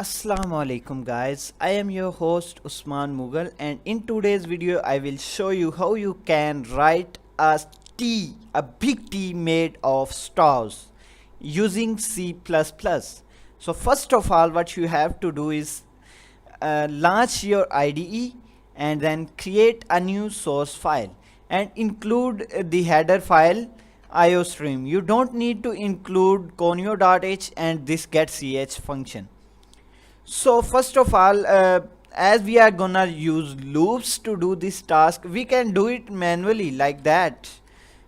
Assalamu alaikum guys, I am your host Usman Mughal, and in today's video I will show you how you can write a big T made of stars using C++. So first of all, what you have to do is launch your IDE and then create a new source file and include the header file iostream. You don't need to include conio.h and this getch function. So first of all, as we are gonna use loops to do this task, we can do it manually like that.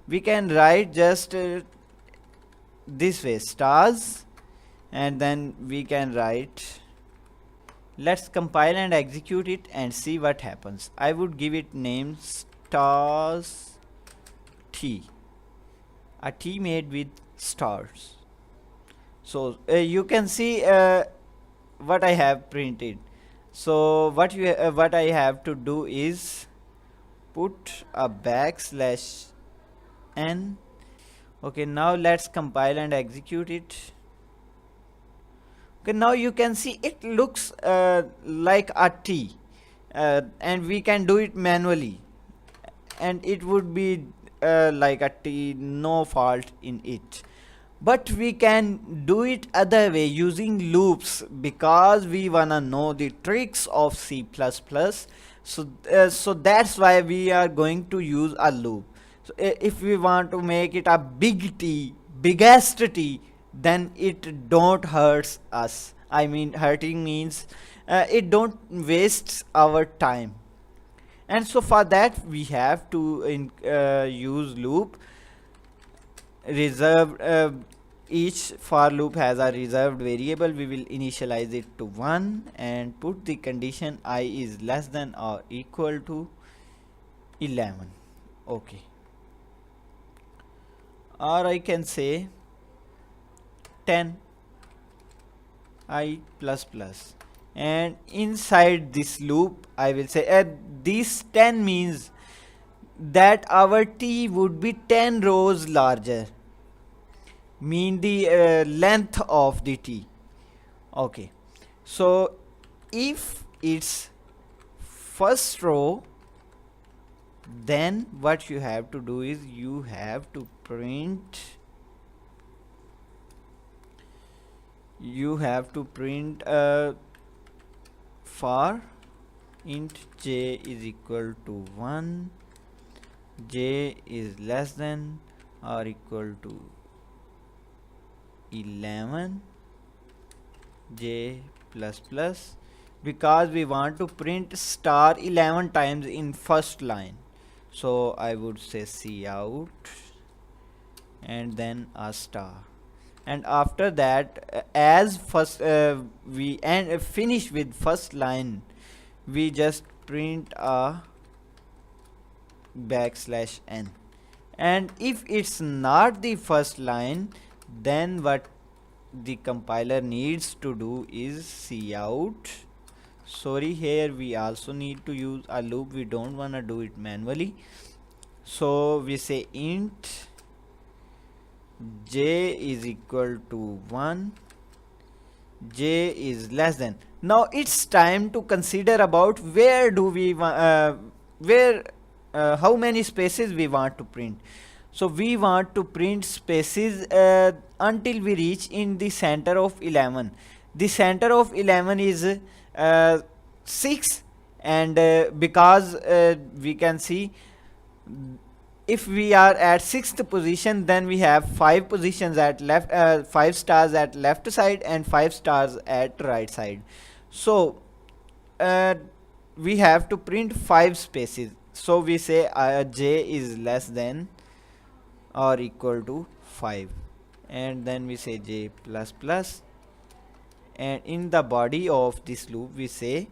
We can write just this way, stars, and then we can write. Let's compile and execute it and see what happens. I would give it name stars T, a T made with stars. So you can see what I have printed. So what I have to do is put a backslash n. Okay, now let's compile and execute it. Okay, now you can see it looks like a T, and we can do it manually, and it would be like a T, no fault in it. But we can do it other way using loops because we wanna know the tricks of C++. So that's why we are going to use a loop. So if we want to make it a big T, biggest T, then it don't hurts us. I mean, hurting means it don't waste our time. And so for that we have to use loop reserved. Each for loop has a reserved variable. We will initialize it to 1 and put the condition I is less than or equal to 11. Okay, or I can say 10 I plus plus, and inside this loop I will say this 10 means that our T would be 10 rows larger, mean the length of the T. Okay, so if it's first row, then what you have to do is you have to print for int j is equal to 1, j is less than or equal to 11, j plus plus, because we want to print star 11 times in first line. So I would say cout and then a star, and after that as first we finish with first line, we just print a backslash n. And if it's not the first line, then what the compiler needs to do is cout. Sorry, here we also need to use a loop. We don't want to do it manually. So we say int j is equal to 1, j is less than. Now it's time to consider about where do we how many spaces we want to print. So we want to print spaces until we reach in the center of 11. The center of 11 is 6, and because we can see if we are at 6th position, then we have 5 positions at left, 5 stars at left side and 5 stars at right side. So we have to print 5 spaces. So we say j is less than or equal to 5, and then we say j plus plus, and in the body of this loop we say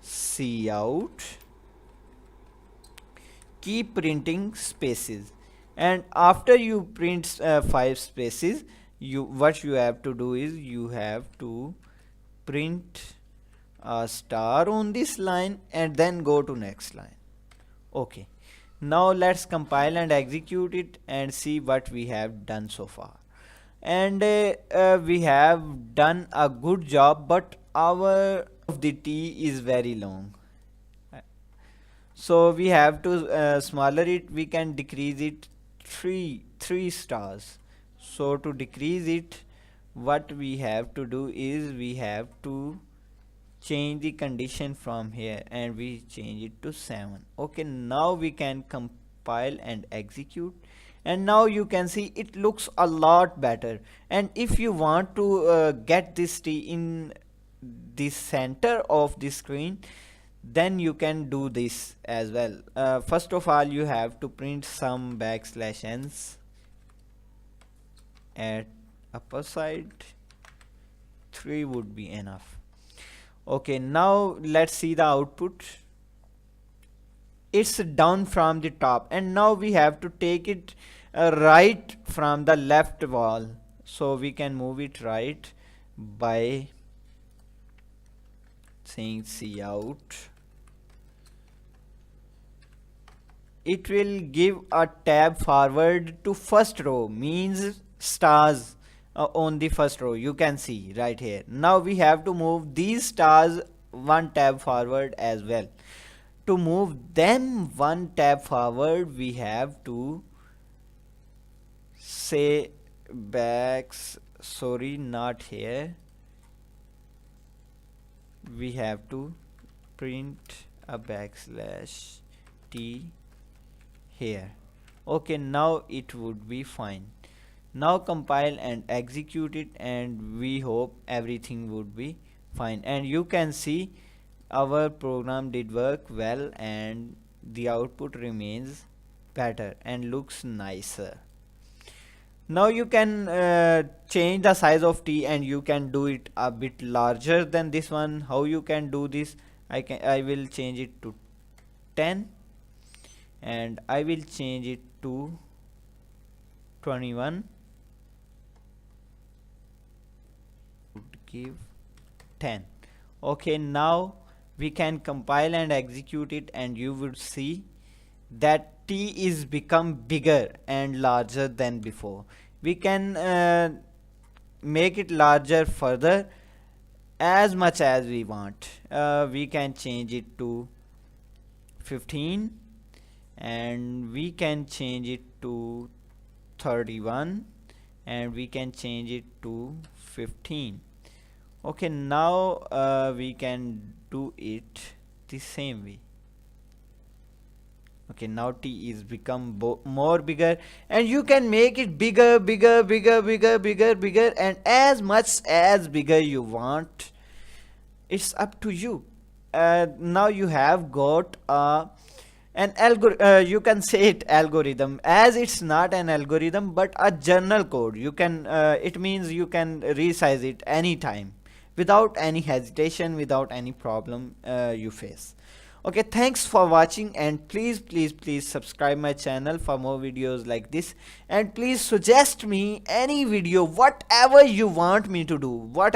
cout, keep printing spaces. And after you print 5 spaces, what you have to do is you have to print a star on this line and then go to next line. Okay, now let's compile and execute it and see what we have done so far. and we have done a good job, but our of the T is very long, so we have to smaller it. We can decrease it three stars. So to decrease it, what we have to do is we have to change the condition from here, and we change it to 7. Okay, now we can compile and execute, and now you can see it looks a lot better. And if you want to get this T in the center of the screen, then you can do this as well. First of all, you have to print some backslash n's at upper side. 3 would be enough. Okay, now let's see the output. It's down from the top, and now we have to take it right from the left wall. So we can move it right by saying cout. It will give a tab forward to first row, means stars on the first row. You can see right here. Now we have to move these stars one tab forward as well. To move them one tab forward, we have to say sorry, not here. We have to print a backslash t here. Okay, now it would be fine. Now compile and execute it, and we hope everything would be fine. And you can see our program did work well, and the output remains better and looks nicer. Now you can change the size of T, and you can do it a bit larger than this one. How you can do this? I will change it to 10, and I will change it to 21. Would give 10. Okay, now we can compile and execute it, and you would see that T is become bigger and larger than before. We can make it larger further as much as we want. We can change it to 15, and we can change it to 31, and we can change it to 15. Okay, now we can do it the same way. Okay, now T is become more bigger, and you can make it bigger, and as much as bigger you want. It's up to you. Now you have got an algorithm. You can say it algorithm, as it's not an algorithm but a journal code. You can it means you can resize it anytime without any hesitation, without any problem you face. Okay, thanks for watching, and please subscribe my channel for more videos like this, and please suggest me any video, whatever you want me to do, what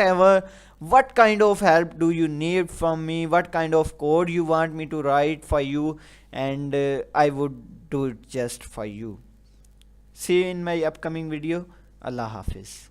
kind of help do you need from me, what kind of code you want me to write for you, and I would do it just for you. See you in my upcoming video. Allah Hafiz.